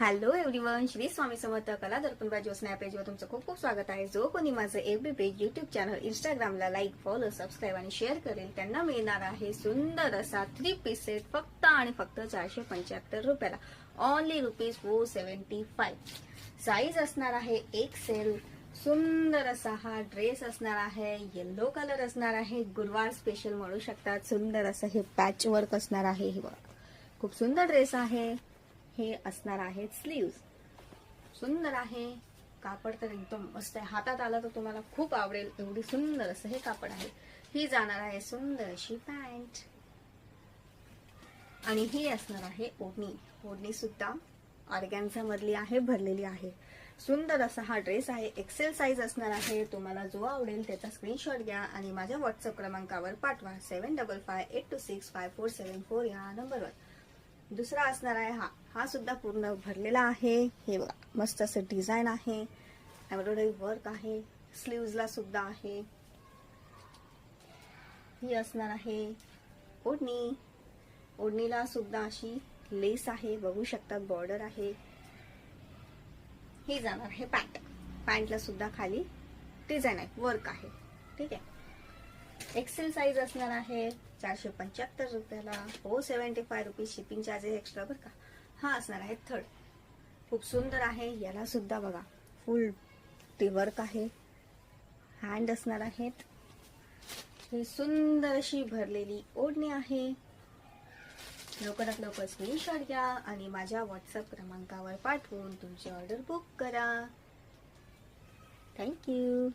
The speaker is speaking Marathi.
हॅलो एव्हरीवन, श्री स्वामी समर्थ कला दर्पण बाय ज्योत्स्ना पेजवर तुमचं खूप खूप स्वागत आहे. जो कोणी माझं एफबी पेज, युट्यूब चॅनल, इंस्टाग्रामला लाईक, फॉलो, सबस्क्राईब आणि शेअर करेल त्यांना मिळणार आहे सुंदर असा 3 पीस सेट फक्त आणि फक्त 475 रुपयाला. ओनली ₹475. साईज असणार आहे एक्सेल. सुंदर असा हा ड्रेस असणार आहे. येलो कलर असणार आहे. गुरुवार स्पेशल म्हणू शकतात. सुंदर असं हे पॅच वर्क असणार आहे. हे बघा, खूप सुंदर ड्रेस आहे. हे असणार आहेत स्लीव्ज. सुंदर आहे. कापड तर एकदम मस्त आहे. हातात आला तर तुम्हाला खूप आवडेल एवढी सुंदर असं हे कापड आहे. ही जाणार आहे सुंदर अशी पॅन्ट आणि ही असणार आहे ओढणी. ओढणी सुद्धा ऑर्गॅन्झा मधली आहे, भरलेली आहे. सुंदर असा हा ड्रेस आहे. एक्सेल साईज असणार आहे. तुम्हाला जो आवडेल त्याचा स्क्रीनशॉट घ्या आणि माझ्या व्हॉट्सअप क्रमांकावर पाठवा 7558265474 या नंबरवर. दुसरा असणार आहे हा सुद्धा पूर्ण भरलेला आहे. हे बघा, मस्त असं डिझाईन आहे. एम्ब्रॉयडरी वर्क आहे. स्लीव्जला सुद्धा आहे. ही असणार आहे ओढणी. ओढणीला सुद्धा अशी लेस आहे, बघू शकतात. बॉर्डर आहे. ही जाणार आहे पॅन्ट. पॅन्टला सुद्धा खाली डिझाईन आहे, वर्क आहे. ठीक आहे. एक्सेल साईज असणार आहे 475 रुपयाला. 475 रुपीज शिपिंग चार्जेस एक्स्ट्रा बरं का. हा असणार आहे थर्ड. खूप सुंदर आहे. याला सुद्धा बघा फुल टी वर्क आहे. हँड असणार आहेत. ही सुंदर अशी भरलेली ओढणी आहे. लवकरात लवकर स्क्रीनशॉट घ्या आणि माझ्या व्हॉट्सअप क्रमांकावर पाठवून तुमची ऑर्डर बुक करा. थँक्यू.